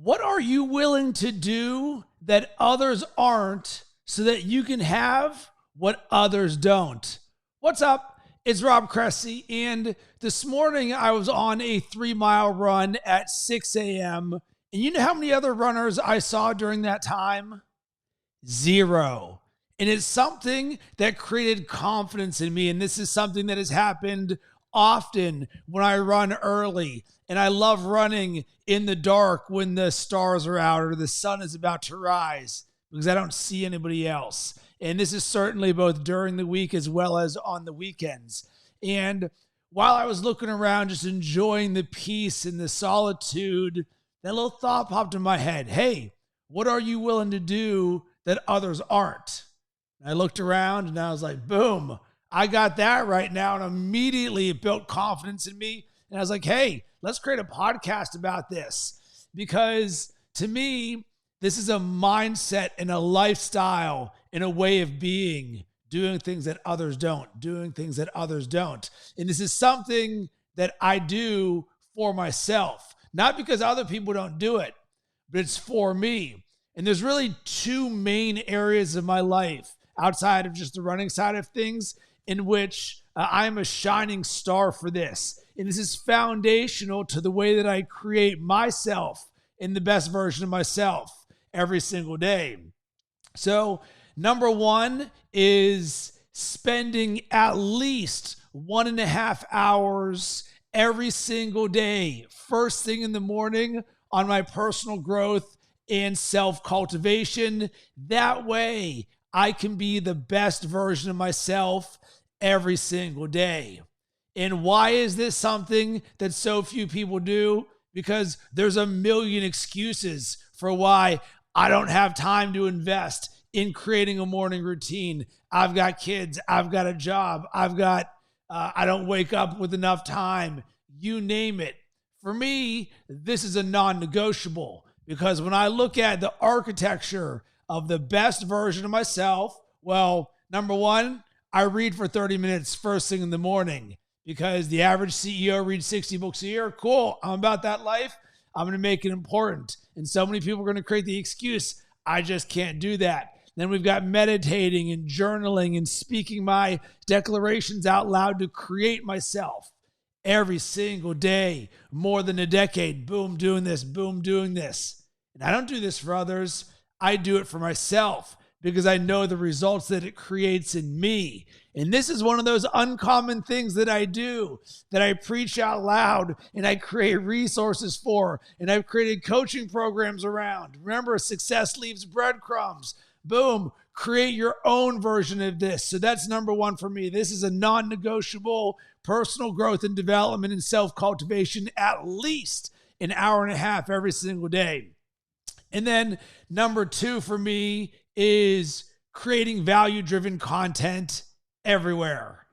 What are you willing to do that others aren't so that you can have what others don't? What's up? It's Rob Cressy, and this morning I was on a 3-mile run at 6 a.m. And you know how many other runners I saw during that time? Zero. And it's something that created confidence in me. And this is something that has happened often when I run early. And I love running in the dark when the stars are out or the sun is about to rise because I don't see anybody else. And this is certainly both during the week as well as on the weekends. And while I was looking around, just enjoying the peace and the solitude, that little thought popped in my head. Hey, what are you willing to do that others aren't? And I looked around and I was like, boom, I got that right now. And immediately it built confidence in me. And I was like, hey, let's create a podcast about this. Because to me, this is a mindset and a lifestyle and a way of being, doing things that others don't. And this is something that I do for myself, not because other people don't do it, but it's for me. And there's really two main areas of my life outside of just the running side of things in which I'm a shining star for this. And this is foundational to the way that I create myself in the best version of myself every single day. So number one is spending at least 1.5 hours every single day, first thing in the morning, on my personal growth and self-cultivation. That way I can be the best version of myself every single day. And why is this something that so few people do? Because there's a million excuses for why I don't have time to invest in creating a morning routine. I've got kids, I've got a job, I don't wake up with enough time, you name it. For me, this is a non-negotiable because when I look at the architecture of the best version of myself, well, number one, I read for 30 minutes first thing in the morning because the average CEO reads 60 books a year. Cool. I'm about that life. I'm going to make it important. And so many people are going to create the excuse, I just can't do that. Then we've got meditating and journaling and speaking my declarations out loud to create myself every single day, more than a decade. Boom, doing this, boom, doing this. And I don't do this for others. I do it for myself because I know the results that it creates in me. And this is one of those uncommon things that I do, that I preach out loud and I create resources for, and I've created coaching programs around. Remember, success leaves breadcrumbs. Boom, create your own version of this. So that's number one for me. This is a non-negotiable personal growth and development and self-cultivation, at least 1.5 hours every single day. And then number two for me is creating value-driven content everywhere.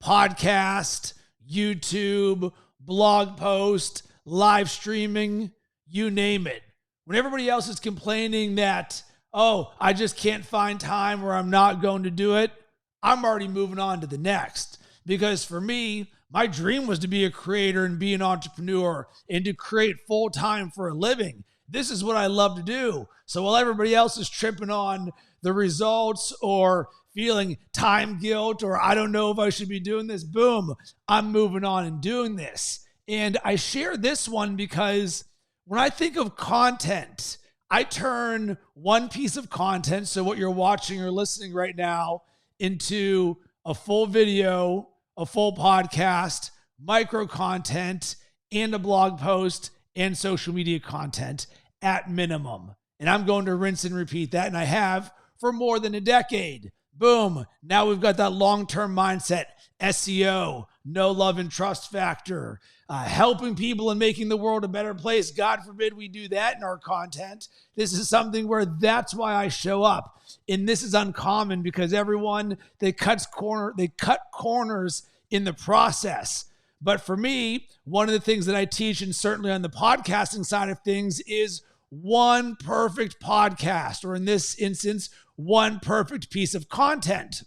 Podcast, YouTube, blog post, live streaming, you name it. When everybody else is complaining that, oh, I just can't find time or I'm not going to do it, I'm already moving on to the next. Because for me, my dream was to be a creator and be an entrepreneur and to create full-time for a living. This is what I love to do. So while everybody else is tripping on the results or feeling time guilt or I don't know if I should be doing this, boom, I'm moving on and doing this. And I share this one because when I think of content, I turn one piece of content, so what you're watching or listening right now, into a full video, a full podcast, micro content, and a blog post and social media content at minimum. And I'm going to rinse and repeat that, and I have for more than a decade. Boom. Now we've got that long-term mindset, SEO, know, love, and trust factor, helping people and making the world a better place. God forbid we do that in our content. This is something where that's why I show up. And this is uncommon because everyone, they cut corners in the process. But for me, one of the things that I teach, and certainly on the podcasting side of things, is one perfect podcast, or in this instance, one perfect piece of content.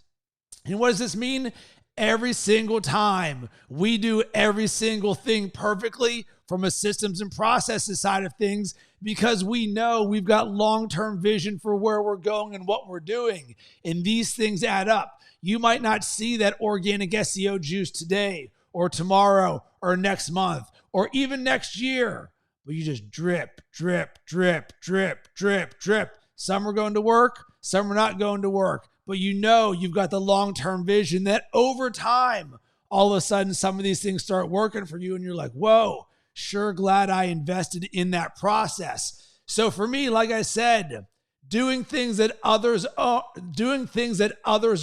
And what does this mean? Every single time we do every single thing perfectly from a systems and processes side of things, because we know we've got long-term vision for where we're going and what we're doing. And these things add up. You might not see that organic SEO juice today or tomorrow or next month or even next year, but you just drip, drip, drip, drip, drip, drip. Some are going to work, some are not going to work, but you know you've got the long-term vision that over time, all of a sudden, some of these things start working for you and you're like, whoa, sure glad I invested in that process. So for me, like I said, doing things that others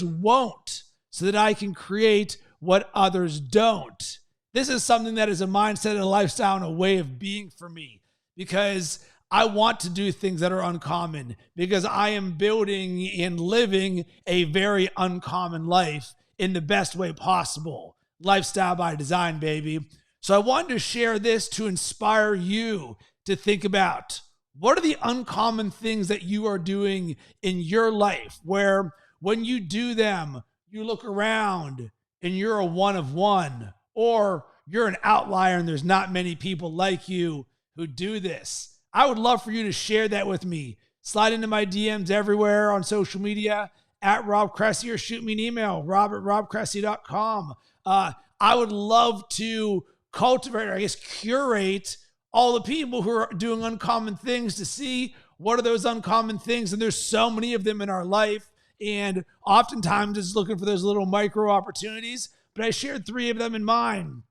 won't so that I can create what others don't. This is something that is a mindset and a lifestyle and a way of being for me, because I want to do things that are uncommon, because I am building and living a very uncommon life in the best way possible. Lifestyle by design, baby. So I wanted to share this to inspire you to think about what are the uncommon things that you are doing in your life where when you do them, you look around and you're a one of one, or you're an outlier and there's not many people like you who do this. I would love for you to share that with me. Slide into my DMs everywhere on social media at Rob Cressy, or shoot me an email, rob@robcressy.com. I would love to cultivate, or I guess curate, all the people who are doing uncommon things to see what are those uncommon things. And there's so many of them in our life. And oftentimes it's looking for those little micro opportunities, but I shared 3 of them in mine.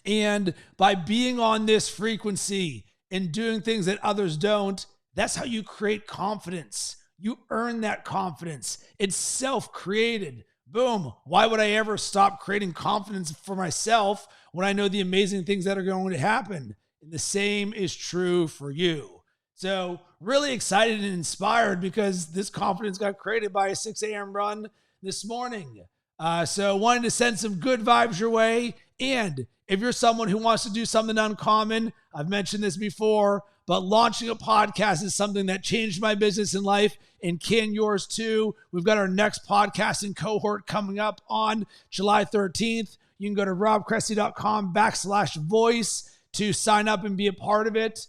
And by being on this frequency and doing things that others don't, that's how you create confidence. You earn that confidence. It's self-created. Boom. Why would I ever stop creating confidence for myself when I know the amazing things that are going to happen? And the same is true for you. So really excited and inspired because this confidence got created by a 6 a.m. run this morning. So wanted to send some good vibes your way. And if you're someone who wants to do something uncommon, I've mentioned this before, but launching a podcast is something that changed my business and life, and can yours too. We've got our next podcasting cohort coming up on July 13th. You can go to robcressy.com/voice to sign up and be a part of it.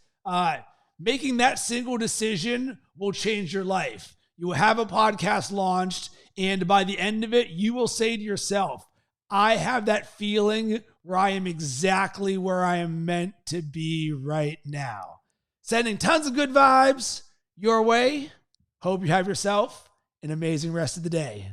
Making that single decision will change your life. You will have a podcast launched, and by the end of it, you will say to yourself, I have that feeling where I am exactly where I am meant to be right now. Sending tons of good vibes your way. Hope you have yourself an amazing rest of the day.